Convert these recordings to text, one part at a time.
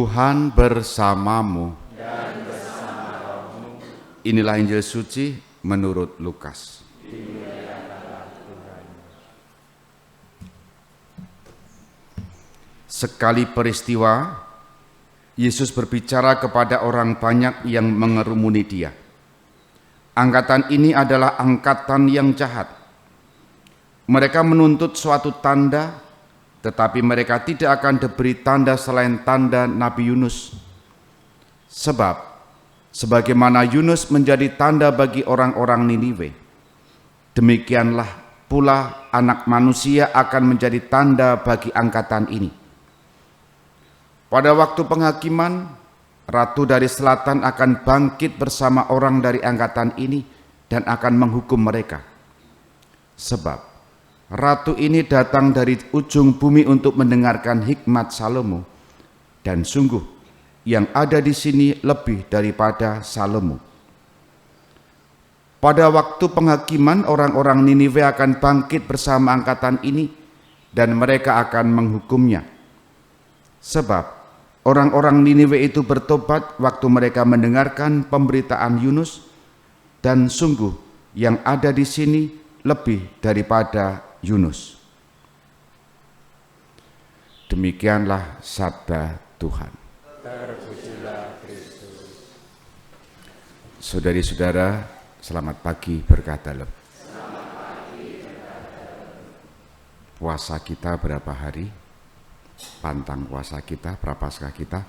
Tuhan bersamamu. Dan bersama rohmu. Inilah Injil suci menurut Lukas. Sekali peristiwa, Yesus berbicara kepada orang banyak yang mengerumuni dia. Angkatan ini adalah angkatan yang jahat. Mereka menuntut suatu tanda, tetapi mereka tidak akan diberi tanda selain tanda Nabi Yunus. Sebab, sebagaimana Yunus menjadi tanda bagi orang-orang Niniwe, demikianlah pula Anak Manusia akan menjadi tanda bagi angkatan ini. Pada waktu penghakiman, Ratu dari Selatan akan bangkit bersama orang dari angkatan ini dan akan menghukum mereka. Sebab Ratu ini datang dari ujung bumi untuk mendengarkan hikmat Salomo, dan sungguh yang ada di sini lebih daripada Salomo. Pada waktu penghakiman, orang-orang Niniwe akan bangkit bersama angkatan ini dan mereka akan menghukumnya. Sebab orang-orang Niniwe itu bertobat waktu mereka mendengarkan pemberitaan Yunus, dan sungguh yang ada di sini lebih daripada Yunus. Demikianlah sabda Tuhan. Terpujilah Kristus. Saudari-saudara, selamat pagi berkah dalam. Puasa kita berapa hari? Pantang puasa kita, prapaskah kita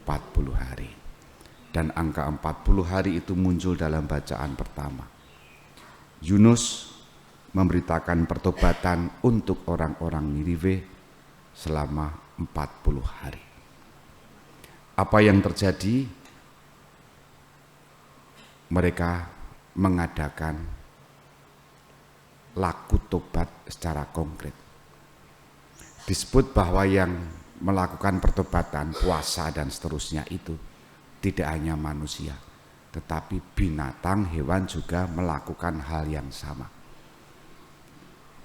40 hari. Dan angka 40 hari itu muncul dalam bacaan pertama. Yunus memberitakan pertobatan untuk orang-orang Niniwe selama 40 hari. Apa yang terjadi? Mereka mengadakan laku tobat secara konkret. Disebut bahwa yang melakukan pertobatan, puasa dan seterusnya itu tidak hanya manusia, tetapi binatang, hewan juga melakukan hal yang sama.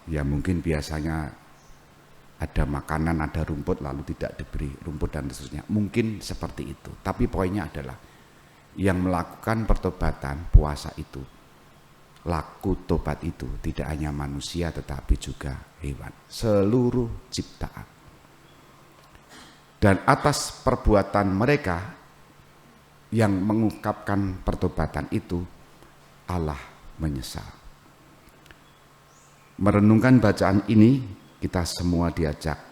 Ya mungkin biasanya ada makanan, ada rumput lalu tidak diberi rumput dan seterusnya. Mungkin seperti itu. Tapi poinnya adalah yang melakukan pertobatan, puasa itu, laku tobat itu tidak hanya manusia tetapi juga hewan, seluruh ciptaan. Dan atas perbuatan mereka yang mengungkapkan pertobatan itu, Allah menyesal. Merenungkan bacaan ini, kita semua diajak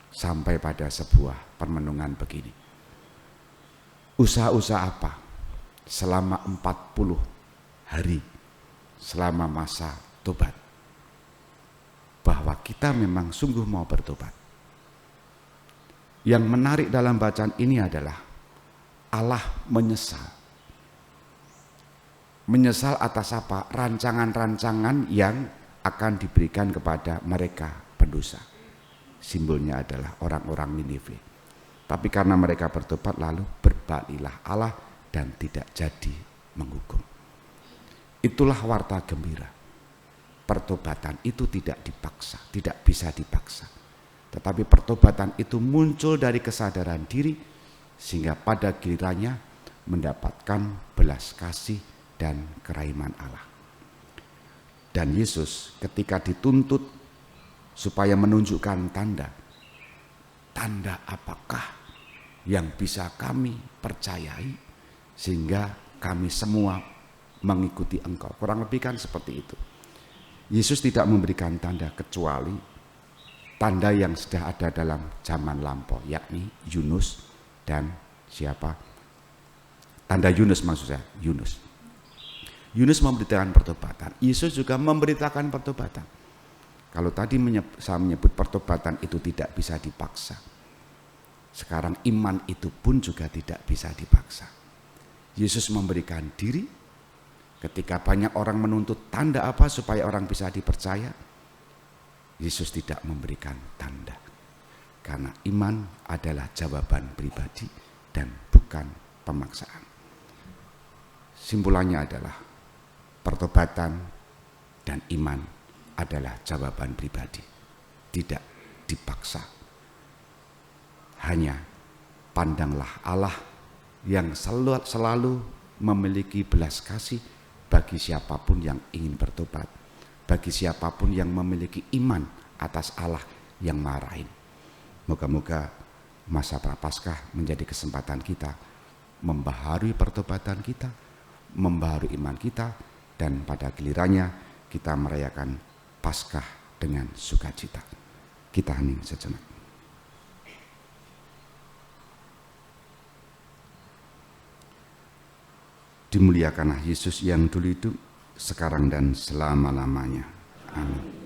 sampai pada sebuah permenungan begini. Usaha-usaha apa selama 40 hari, selama masa tobat, bahwa kita memang sungguh mau bertobat. Yang menarik dalam bacaan ini adalah Allah menyesal. Menyesal atas apa? Rancangan-rancangan yang akan diberikan kepada mereka pendosa. Simbolnya adalah orang-orang Niniwe. Tapi karena mereka bertobat lalu berbalilah Allah dan tidak jadi menghukum. Itulah warta gembira. Pertobatan itu tidak dipaksa, tidak bisa dipaksa. Tetapi pertobatan itu muncul dari kesadaran diri sehingga pada gilirannya mendapatkan belas kasih dan kerahiman Allah. Dan Yesus ketika dituntut supaya menunjukkan tanda apakah yang bisa kami percayai sehingga kami semua mengikuti Engkau. Kurang lebih kan seperti itu. Yesus tidak memberikan tanda kecuali tanda yang sudah ada dalam zaman lampau, yakni Yunus dan siapa? Tanda Yunus maksud saya, Yunus. Yunus memberitakan pertobatan, Yesus juga memberitakan pertobatan. Kalau tadi saya menyebut pertobatan itu tidak bisa dipaksa, sekarang iman itu pun juga tidak bisa dipaksa. Yesus memberikan diri. Ketika banyak orang menuntut tanda apa supaya orang bisa dipercaya, Yesus tidak memberikan tanda. Karena iman adalah jawaban pribadi dan bukan pemaksaan. Simpulannya adalah pertobatan dan iman adalah jawaban pribadi, tidak dipaksa. Hanya Pandanglah Allah yang selalu memiliki belas kasih bagi siapapun yang ingin bertobat, bagi siapapun yang memiliki iman atas Allah yang marahin. Moga-moga masa Prapaskah menjadi kesempatan kita membaharui pertobatan kita, membaharui iman kita, dan pada gilirannya kita merayakan Paskah dengan sukacita. Kita hening sejenak. Dimuliakanlah Yesus yang dulu hidup, sekarang dan selama-lamanya. Amin.